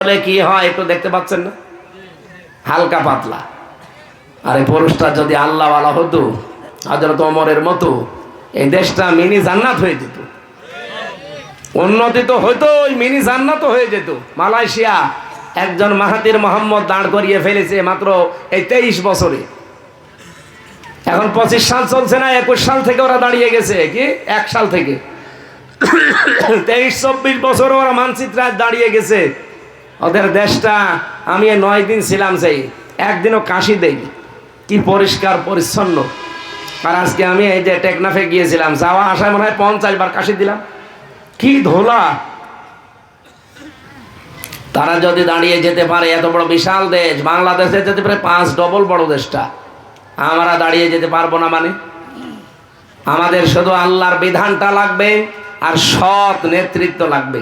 কি হয় একটু দেখতে পাচ্ছেন না, হালকা পাতলা। আর এই পুরুষটা যদি আল্লাহওয়ালা হতো, হযরত ওমরের মতো, এই দেশটা মিনি জান্নাত হয়ে যেত। উন্নতি তো হইতো, ওই মিনি জান্নাত হয়ে যেত। মালয়েশিয়া একজন মাহাতির মোহাম্মদ দাঁড় করিয়ে ফেলেছে মাত্র এই 23 বছরে। এখন 25 সাল চলছে না, 21 সাল থেকে ওরা দাঁড়িয়ে গেছে। কি 1 সাল থেকে 23-24 বছর ওরা মানচিত্রে দাঁড়িয়ে গেছে। ওদের দেশটা, আমি 9 দিন ছিলাম, সেই একদিনও কাশি দেয়নি, কি পরিষ্কার পরিচ্ছন্ন। আর আজকে আমি এই যে টেকনাফে গিয়েছিলাম, যাওয়া আসায় মনে হয় 50 বার কাশি দিলাম, কি ধোলা। তারা যদি দাঁড়িয়ে যেতে পারে, এত বড় বিশাল দেশ, বাংলাদেশে যেতে পারে 5 ডবল বড় দেশটা, আমরা দাঁড়িয়ে যেতে পারবো না? মানে আমাদের শুধু আল্লাহর বিধানটা লাগবে আর সৎ নেতৃত্ব লাগবে।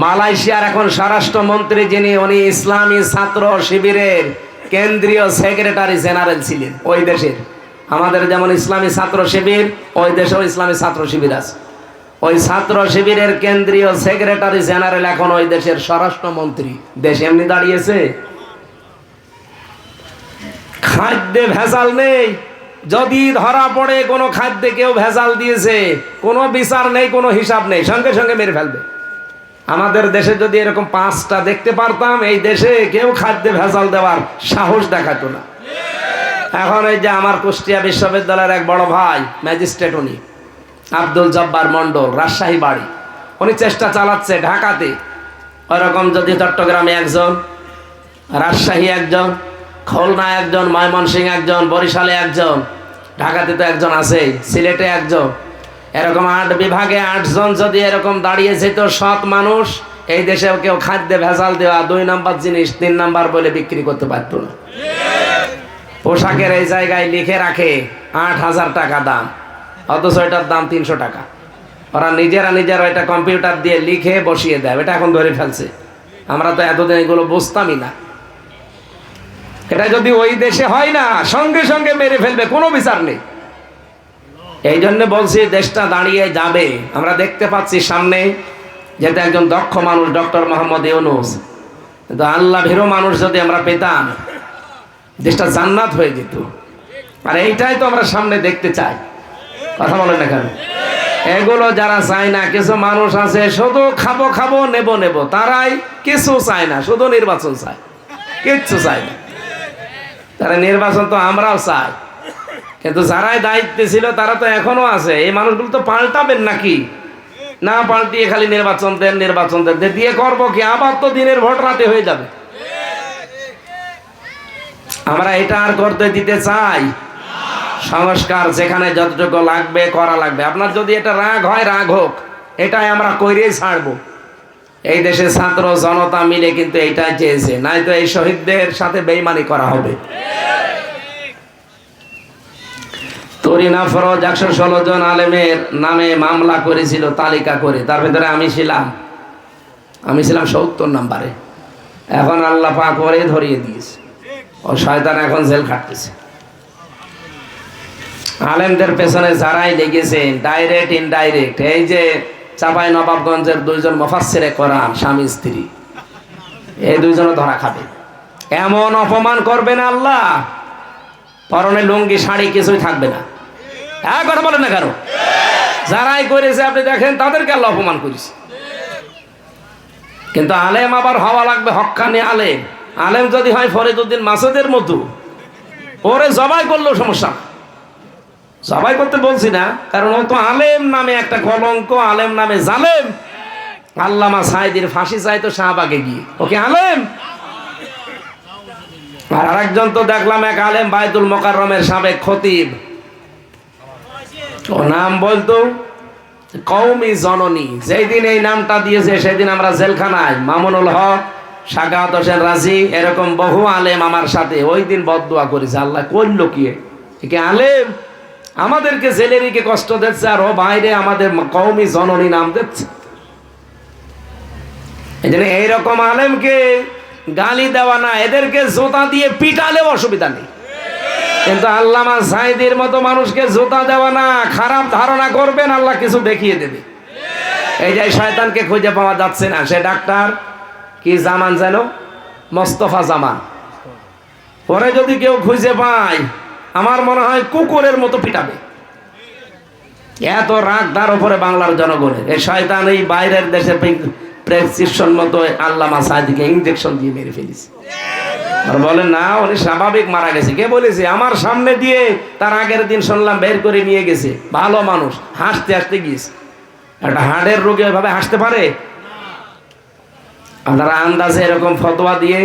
মালয়েশিয়ার এখন স্বরাষ্ট্রমন্ত্রী যিনি, উনি ইসলামী ছাত্র শিবিরের কেন্দ্রীয় সেক্রেটারি জেনারেল ছিলেন ওই দেশের। আমাদের যেমন ইসলামী ছাত্র শিবির, ওই দেশেও ইসলামী ছাত্র শিবির আছে। ওই ছাত্র শিবিরের কেন্দ্রীয় সেক্রেটারি জেনারেল এখন ওই দেশের স্বরাষ্ট্রমন্ত্রী। দেশ এমনি দাঁড়িয়েছে। খাদ্যে ভেজাল নেই, যদি ধরা পড়ে কোনো খাদ্যে কেউ ভেজাল দিয়েছে, কোনো বিচার নেই, কোনো হিসাব নেই, সঙ্গে সঙ্গে মেরে ফেলবে। আমাদের দেশে যদি এরকম 5টা দেখতে পারতাম, এই দেশে কেউ খাদ্যে ভেজাল দেওয়ার সাহস দেখাতো না। এখন এই যে আমার কুষ্টিয়া বিশ্ববিদ্যালয়ের এক বড় ভাই ম্যাজিস্ট্রেট, উনি আব্দুল জব্বার মন্ডল, রাজশাহী বাড়ি, উনি চেষ্টা চালাচ্ছে ঢাকাতে ওইরকম যদি চট্টগ্রামে একজন, রাজশাহী একজন, খুলনা একজন, ময়মনসিংহ একজন, বরিশালে একজন, ঢাকাতে তো একজন আছেই, সিলেটে একজন, এরকম 8 বিভাগে 8 জন যদি এরকম দাঁড়িয়ে যেত সৎ মানুষ, এই দেশেও কেউ খাদ্যে ভেজাল দেওয়া 2 নাম্বার জিনিস 3 নাম্বার বলে বিক্রি করতে পারতো না। পোশাকের এই জায়গায় লিখে রাখে 8,000 টাকা দাম, অথচ এটার দাম 300 টাকা। ওরা নিজেরা এটা কম্পিউটার দিয়ে লিখে বসিয়ে দেয়, এটা এখন ধরে ফেলছে। আমরা তো এতদিন এগুলো বুঝতামই না। এটা যদি ওই দেশে হয় না, সঙ্গে সঙ্গে মেরে ফেলবে, কোনো বিচার নেই। এই জন্য বলছি দেশটা দাঁড়িয়ে যাবে। আমরা দেখতে পাচ্ছি সামনে যেতে একজন দক্ষ মানুষ, ডক্টর মোহাম্মদ ইউনূস। কিন্তু আল্লাহ ভীরু মানুষ যদি আমরা পেতাম, দেশটা জান্নাত হয়ে যেত। আর এইটাই তো আমরা সামনে দেখতে চাই। কথা বলেন না কেন? এগুলো যারা চায় না, কিছু মানুষ আছে শুধু খাবো খাবো, নেবো নেবো, তারাই কিছু চায় না, শুধু নির্বাচন চায়, কিচ্ছু চায় না। তারা নির্বাচন তো আমরাও চাই, কিন্তু যারাই দায়িত্বে ছিল তারা তো এখনো আছে। এই মানুষগুলো তো পাল্টাবেন নাকি? না পাল্টিয়ে খালি নির্বাচন দেন, নির্বাচন দেন, দিয়ে করবো কি? আবার তো দিনের ভোট রাতে হয়ে যাবে। আমরা এটা আর করতে দিতে চাই? সংস্কার যেখানে যতটুকু লাগবে করা লাগবে। আপনার যদি এটা রাগ হয়, রাগ হোক, এটাই আমরা কইরেই ছাড়বো। এই দেশে ছাত্র জনতা মিলে কিন্তু এইটাই চেয়েছে, নাই তো এই শহীদদের সাথে বেইমানি করা হবে। তরিনা ফরজ 116 জন আলেমের নামে মামলা করেছিল তালিকা করে, তার ভিতরে আমি ছিলাম 70 নম্বরে। এখন আল্লাহ পাক করে ধরিয়ে দিয়েছে, ও শয়তান এখন জেল খাটতেছে। আলেমদের পেছনে যারাই লেগেছেন, ডাইরেক্ট ইনডাইরেক্ট, এই যে চাপাই নবাবগঞ্জের 2 জন মুফাসসিরে কোরআন, স্বামী স্ত্রী, এই 2 জনও ধরা খাবে। এমন অপমান করবে না আল্লাহ, পরনে লুঙ্গি শাড়ি কিছুই থাকবে না। হ্যাঁ, কথা বলেন না কেন? যারাই করেছে আপনি দেখেন, তাদেরকে আল্লাহ অপমান করেছে। কিন্তু আলেম আবার হওয়া লাগবে হক্কানি আলেম। আলেম যদি হয় ফরিদউদ্দিন মাসুদের মতো, ওরে জবাই করলেও সমস্যা। জবাই করতে বলছি না, কারণ ও তো আলেম নামে একটা কলঙ্ক, আলেম নামে জালেম। আল্লামা সাঈদীর ফাঁসি চাইতো শাহবাগে গিয়ে, ওকে আলেম। আর আরেকজন তো দেখলাম এক আলেম, বায়তুল মোকাররমের সাবেক খতিব, ও নাম বলতো কওমি জননী। যেই দিন এই নামটা দিয়েছে সেদিন আমরা জেলখানায়, মামুনুল হক, সাখাওয়াত হোসেন রাজি, এরকম বহু আলেম আমার সাথে ওই দিন বদদুয়া করেছে। আল্লাহ করলো কি? একে আলেম আমাদেরকে জেলে রেখে কষ্ট দিচ্ছে, আর ও বাইরে আমাদের কওমি জননী নাম দিচ্ছে। এই জন্য এইরকম আলেমকে গালি দেওয়া না, এদেরকে জুতা দিয়ে পিটালেও অসুবিধা নেই। কিন্তু আল্লামা সাঈদীর মতো মানুষকে জুতা দেওয়া না, খারাপ ধারণা করবেন, আল্লাহ কিছু দেখিয়ে দেবে। এই যে শয়তানকে খুঁজে পাওয়া যাচ্ছে না, সে ডাক্তার, কি জামান যেন, মোস্তফা জামান। পরে যদি কেউ খুঁজে পায় আমার মনে হয় কুকুরের মতো পিটাবে, এত রাগ তার উপরে বাংলার জনগণের। এই শয়তান এই বাইরের দেশে প্রেসক্রিপশন মতো আল্লামা সাদিকে ইনজেকশন দিয়ে মেরে ফেলেছে। আর বলে না উনি স্বাভাবিক মারা গেছে। কে বলেছে? আমার সামনে দিয়ে তার আগের দিন শুনলাম বের করে নিয়ে গেছে, ভালো মানুষ, হাসতে হাসতে গিয়েছে। একটা হার্টের রোগী ওইভাবে হাসতে পারে? আপনারা আন্দাজে এরকম ফতোয়া দিয়ে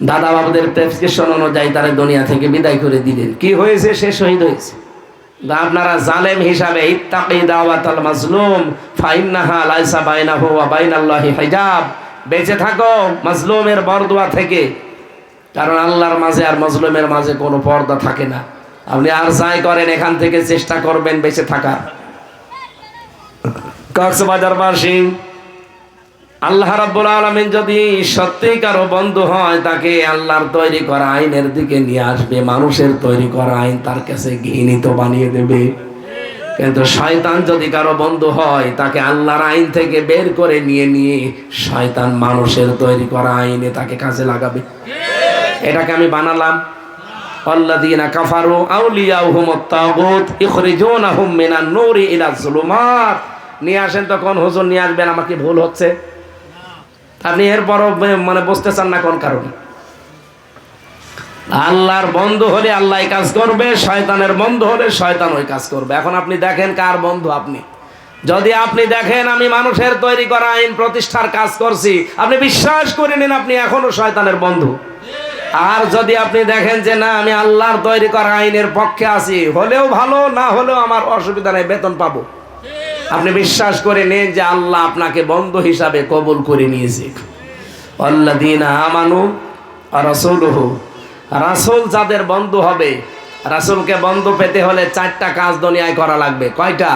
দাদা বাবুদের প্রেসক্রিপশন অনুযায়ী তারা দুনিয়া থেকে বিদায় করে দিলেন। কি হয়েছে? সে শহীদ হয়েছে। আপনারা জালেম হিসাবে ইত্তাকি দাওয়াতাল মাজলুম ফাইন্নাহা লাইসা বাইনাহু ওয়া বাইনাল্লাহি হিজাব, বেঁচে থাকো মাজলুমের বরদোয়া থেকে, কারণ আল্লাহর মাঝে আর মাজলুমের মাঝে কোনো পর্দা থাকে না। আপনি আর যাই করেন এখান থেকে চেষ্টা করবেন বেঁচে থাকার। কক্সবাজারবাসী আল্লাহ রাব্বুল আলামিন যদি সত্যি কারো বন্ধু হয় তাকে আল্লাহর তৈরি করা আইনের দিকে নিয়ে আসবে, মানুষের তৈরি করা আইন তার কাছে ঘৃণিত বানিয়ে দেবে। কিন্তু শয়তান যদি কারো বন্ধু হয় তাকে আল্লাহর আইন থেকে বের করে নিয়ে শয়তান মানুষের তৈরি করা আইনে তাকে কাজে লাগাবে। এটাকে আমি বানালাম, আল্লাযীনা কাফারু আউলিয়াউহুমুত তাগুত ইখরিজুনাহুম মিনান নূরি ইলা যুলুমাত। নিয়ে আসেন তখন হুজুর নিয়ে আসবেন, আমাকে ভুল হচ্ছে। আপনি এরপরও মানে বুঝতে চান না কোন কারণে? আল্লাহর বন্ধু হলে আল্লাহ কাজ করবে, শয়তানের বন্ধু হলে শয়তান ওই কাজ করবে। এখন আপনি দেখেন কার বন্ধু আপনি। যদি আপনি দেখেন আমি মানুষের তৈরি করা আইন প্রতিষ্ঠার কাজ করছি, আপনি বিশ্বাস করে নিন আপনি এখনো শয়তানের বন্ধু। আর যদি আপনি দেখেন যে না আমি আল্লাহর তৈরি করা আইনের পক্ষে আছি, হলেও ভালো, না হলেও আমার অসুবিধা নেই, বেতন পাবো, আপনি বিশ্বাস করে নিন যে আল্লাহ আপনাকে বন্ধু হিসাবে কবুল করে নিয়েছে। আল্লাযীনা আমানু ওয়া রাসূলুহু, রাসূল যাদের বন্ধু হবে, রাসূলকে বন্ধু পেতে হলে 4টা কাজ দুনিয়ায় করা লাগবে। কয়টা?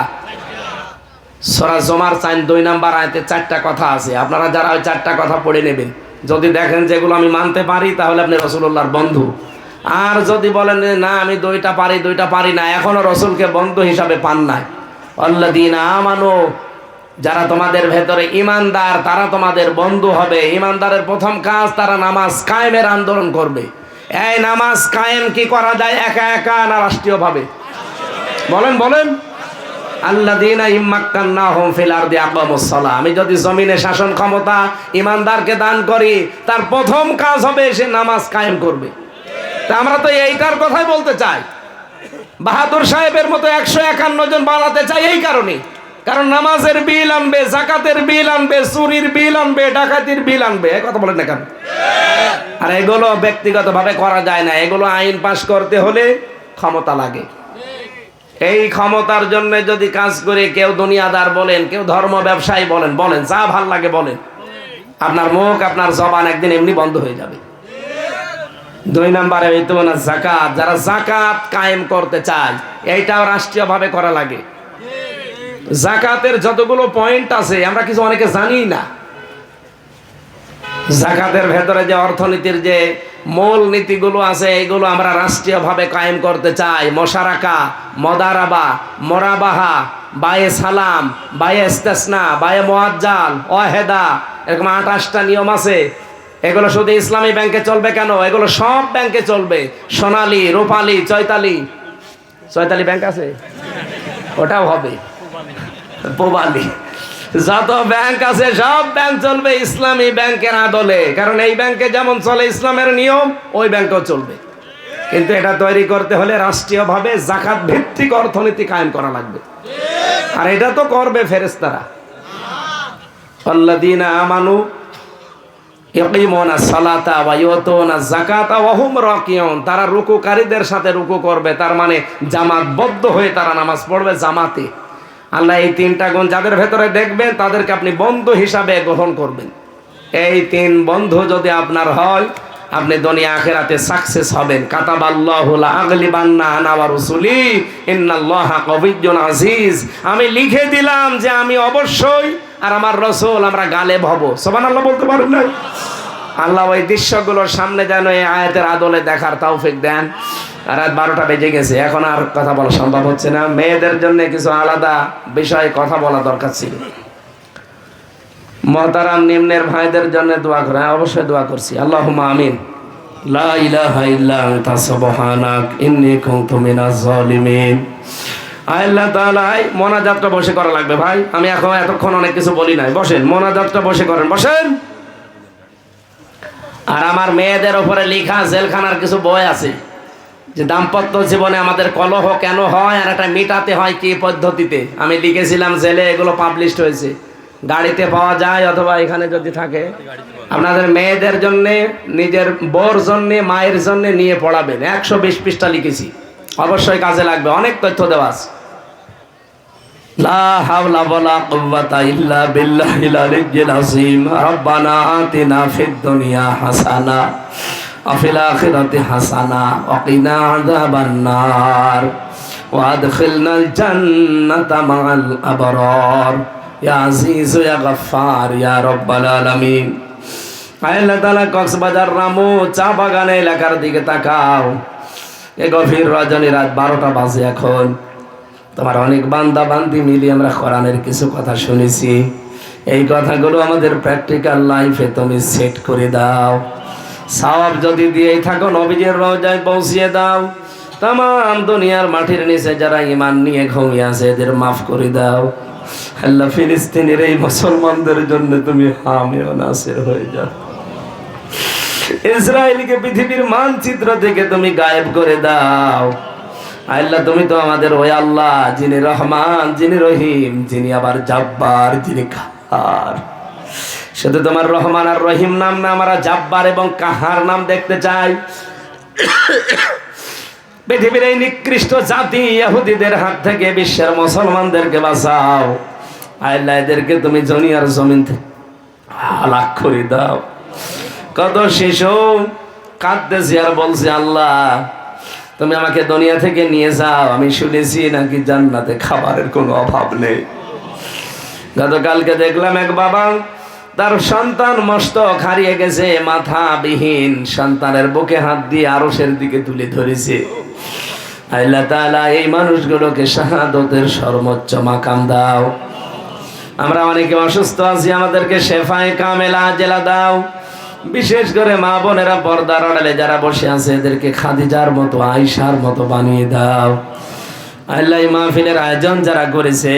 সূরা জুমার 2 নম্বর আয়াতে 4টা কথা আছে। আপনারা যারা ওই 4টা কথা পড়ে নেবেন, যদি দেখেন যেগুলো আমি মানতে পারি তাহলে আপনি রাসূলুল্লাহর বন্ধু। আর যদি বলেন না আমি 2টা পারি 2টা পারি না, এখনো রাসূলকে বন্ধু হিসাবে পান নাই। আল্লাযীনা আমানু, যারা তোমাদের ভেতরে ঈমানদার তারা তোমাদের বন্ধু হবে। ঈমানদারের প্রথম কাজ তারা নামাজ কায়েমের আন্দোলন করবে। এই নামাজ কায়েম কি করা যায় একা একা না রাষ্ট্রীয়ভাবে? বলেন বলেন। আল্লাযীনা ইম্মাক্কান্নাহুম ফিল আরদি আকামুস সালাহ, আমি যদি জমিনে শাসন ক্ষমতা ঈমানদারকে দান করি তার প্রথম কাজ হবে সে নামাজ কায়েম করবে। তা আমরা তো এইটার কথাই বলতে চাই। বাহাদুর সাহেবের মতো 151 জন বানাতে চাই এই কারণে, কারণ নামাজের বিল আনবে, যাকাতের বিল আনবে, চুরির বিল আনবে, ডাকাতির বিল আনবে। এই কথা বলেন না কেন? আর এগুলো ব্যক্তিগতভাবে করা যায় না, এগুলো আইন পাস করতে হলে ক্ষমতা লাগে। এই ক্ষমতার জন্য যদি কাজ করে কেউ দুনিয়াদার বলেন, কেউ ধর্ম ব্যবসায়ী বলেন, বলেন যা ভাল লাগে বলেন, আপনার মুখ আপনার জবান একদিন এমনি বন্ধ হয়ে যাবে। 2 নম্বরে না যাকাত, যারা যাকাত কায়েম করতে চায় এইটাও রাষ্ট্রীয়ভাবে করা লাগে। যাকাতের যতগুলো পয়েন্ট আছে আমরা কিছু অনেকে জানি না। যাকাতের ভেতরে যে অর্থনীতির যে মূল নীতিগুলো আছে এইগুলো আমরা রাষ্ট্রীয়ভাবে কায়েম করতে চাই। মোশারাকা, মদারাবা, মোরাবাহা, বায়ে সালাম, বায়ে ইস্তেসনা, বায়ে মুআজ্জাল, ওয়াহেদা, এরকম 28টা নিয়ম আছে। এগুলো শুধু ইসলামী ব্যাংকে চলবে কেন? এগুলো সব ব্যাংকে চলবে। সোনালী, রূপালী, চৈতালি ব্যাংক আছে, ওটাও হবে। পোবালি, যত ব্যাংক আছে সব ব্যাংক চলবে ইসলামী ব্যাংকের আদলে, কারণ এই ব্যাংকে যেমন চলে ইসলামের নিয়ম ওই ব্যাংকেও চলবে। কিন্তু এটা তৈরি করতে হলে রাষ্ট্রীয়ভাবে যাকাত ভিত্তিক অর্থনীতি কায়েম করা লাগবে। আর এটা তো করবে ফেরেশতারা। আল্লাযীনা আমানু ইয়াকিমুনাস সালাতা ওয়া ইউতুনাজ যাকাতা ওয়া হুম রাকিউন, তারা রুকুকারীদের সাথে রুকু করবে, তার মানে জামাতবদ্ধ হয়ে তারা নামাজ পড়বে জামাতে। আল্লাহ এই 3টা গুণ যাদের ভেতরে দেখবেন তাদেরকে আপনি বন্ধু হিসাবে গ্রহণ করবেন। এই 3 বন্ধু যদি আপনার হয় আপনি দুনিয়া আখিরাতে সাকসেস হবেন। কাতাবাল্লাহু লা আগলিবান্না আনা ওয়া রাসূলি ইন্নাল্লাহা কাবিয়্যুন আজিজ, আমি লিখে দিলাম যে আমি অবশ্যই আর আমার রাসূল আমরা গালেব হব। সুবহানাল্লাহ বলতে পারেন না? আল্লাহ ওই দৃশ্যগুলোর সামনে যেন এই আয়াতের আদলে দেখার তৌফিক দেন। রাত 12টা বেজে গেছে, এখন আর কথা বলা সম্ভব হচ্ছে না। মেয়েদের জন্য কিছু আলাদা বিষয়ে কথা বলা দরকার ছিল। মহতারাম নিম্নের ভাইদের জন্য দোয়া করে, অবশ্যই দোয়া করছি। আল্লাহুম্মা আমিন। লা ইলাহা ইল্লা আনতা সুবহানাক ইন্নী কুনতু মিনাজ জালিমিন। আল্লাহ তাআলা, মোনাজাতটা বসে করা লাগবে ভাই, আমি এতক্ষণ অনেক কিছু বলি নাই। বসেন, মোনাজাতটা বসে করেন, বসেন। আর আমার মেয়েদের উপরে লেখা জেলখানার কিছু বই আছে, যে দাম্পত্য জীবনে আমাদের কলহ কেন হয় আর এটা মেটাতে হয় কি পদ্ধতিতে। আমি লিখেছিলাম জেলে, এগুলো পাবলিশড হয়েছে, গাড়িতে পাওয়া যায় অথবা এখানে যদি থাকে। আপনাদের মেয়েদের জন্য, নিজের বউর জন্য, মায়ের জন্য নিয়ে পড়াবেন। 120 পৃষ্ঠা লিখেছি, অবশ্যই কাজে লাগবে, অনেক তথ্য দেওয়া আছে। লা হাওলা ওয়ালা কুওয়াতা ইল্লা বিল্লাহিল আলিয়্যিল আযীম। রব্বানা আতিনা ফিদ দুনিয়া হাসানা ওয়া ফিল আখিরাতি হাসানা ওয়া কিনা আযাবান নার ওয়া আদখিলনাল জান্নাতা মা'আল আবরার ইয়া আজিজ ইয়া গফফার ইয়া রাব্বাল আলামিন। আল্লাহ তাআলা কক্সবাজার রামু চা বাগানে এলাকার দিকে তাকাও। এই গভীর রজনী, রাত 12টা বাজে এখন। তোমার অনেক বান্দা বান্দি মিলিয়ে আমরা কোরআনের কিছু কথা শুনেছি। এই কথাগুলো আমাদের প্র্যাকটিক্যাল লাইফে তুমি সেট করে দাও। সওয়াব যদি দিয়েই থাকো, নবীজির রওজায় পৌঁছিয়ে দাও। তামাম দুনিয়ার মাটির নিচে যারা ঈমান নিয়ে ঘুমিয়ে আছে, এদের মাফ করে দাও। আল্লাহ, ফিলিস্তিনের এই মুসলমানদের জন্য তুমি হামে ও নাসির হয়ে যাও। ইসরায়েলকে পৃথিবীর মানচিত্র থেকে তুমি গায়েব করে দাও। আল্লাহ, তুমি তো আমাদের ওই আল্লাহ, যিনি রহমান, যিনি রহিম, যিনি আবার জাব্বার, যিনি কাহার। শুধু তোমার রহমান আর রহিম নাম না, আমরা জাব্বার এবং কাহার নাম দেখতে চাই। পৃথিবীর এই নিকৃষ্ট জাতি ইহুদিদের হাত থেকে বিশ্বের মুসলমানদেরকে বাঁচাও। আল্লাহ, এদেরকে তুমি দুনিয়ার জমিন থেকে হালাক করে দাও। কত শিশু কাঁদতেছি আর বলছে, আল্লাহ তুমি আমাকে দুনিয়া থেকে নিয়ে যাও, আমি শুনেছি নাকি জান্নাতে খাবারের কোনো অভাব নেই। গতকালকে দেখলাম এক বাবা, তার সন্তান মস্তক হারিয়ে গেছে, মাথা বিহীন, সন্তানের বুকে হাত দিয়ে আরশের দিকে তুলে ধরেছে। আল্লাহ তাআলা, এই মানুষগুলোকে শাহাদাতের সর্বোচ্চ মাকাম দাও। আমরা অনেকে অসুস্থ আছি, আমাদেরকে শেফায়ে কামেলা আজেলা দাও। বিশেষ করে মা বোনেরা পর্দার আড়ালে যারা বসে আছে, এদেরকে খাদিজার মতো, আয়েশার মতো বানিয়ে দাও। আল্লাহ, এই মাহফিলের আয়োজন যারা করেছে,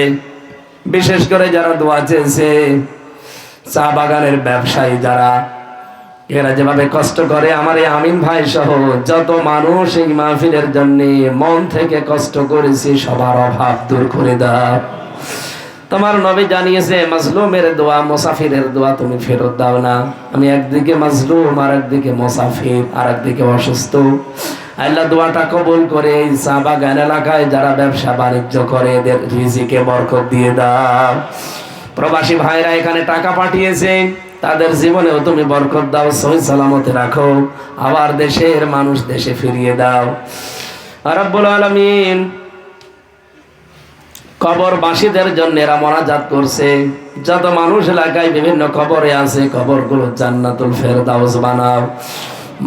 বিশেষ করে যারা দোয়া চেয়েছে, চা বাগানের ব্যবসায়ী যারা, এরা যেভাবে কষ্ট করে, আমার এই আমিন ভাই সহ যত মানুষ এই মাহফিলের জন্য মন থেকে কষ্ট করেছে, সবার অভাব দূর করে দাও। তোমার নবী জানিয়েছে, মাজলুমের দোয়া, মুসাফিরের দোয়া তুমি ফেরত দাও না। আমি একদিকে মাজলুম, আর একদিকে মুসাফির, আর একদিকে অসুস্থ। আল্লাহ, দোয়াটা কবুল করে এই চা বাগান এলাকায় যারা ব্যবসা বাণিজ্য করে, এদের রিজিকে বরকত দিয়ে দাও। প্রবাসী ভাইরা এখানে টাকা পাঠিয়েছে, তাদের জীবনেও তুমি বরকত দাও, সহি সালামতে রাখো। আবার দেশের মানুষ দেশে ফিরিয়ে দাও। রব্বুল আলামিন, কবরবাসীদের জন্য এরা মোনাজাত করছে। যত মানুষ এলাকায় বিভিন্ন কবরে আছে, কবরগুলো জান্নাতুল ফেরদাউস বানাও।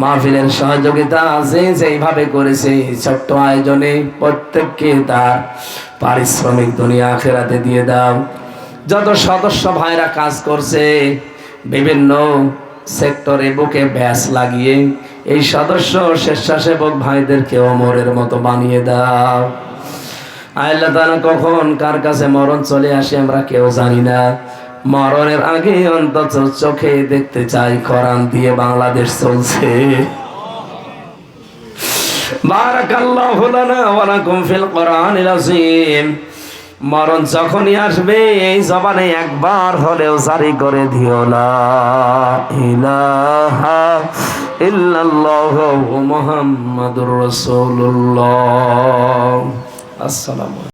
মাহফিলের সহযোগিতা আছে, যেইভাবে করেছে ছোট্ট আয়োজনে, প্রত্যেককে তার পারিশ্রমিক দুনিয়া আখিরাতে দিয়ে দাও। যত সদস্য ভাইরা কাজ করছে বিভিন্ন সেক্টরে বুকে ব্যাস লাগিয়ে, এই সদস্য স্বেচ্ছাসেবক ভাইদেরকে ওমরের মতো বানিয়ে দাও। আল্লাহ তাআলা, কখন কার কাছে মরণ চলে আসে আমরা কেউ জানি না। মরণের আগে অন্তত চোখে দেখতে চাই কোরআন দিয়ে বাংলাদেশ চলছে। বারাকাল্লাহু লানা ওয়া লাকুম ফিল কোরআনিল আযীম। মরণ যখনই আসবে, এই জবানে একবার হলেও জারি করে দিও, লা ইলাহা ইল্লাল্লাহু মুহাম্মাদুর রাসূলুল্লাহ। আসসালামু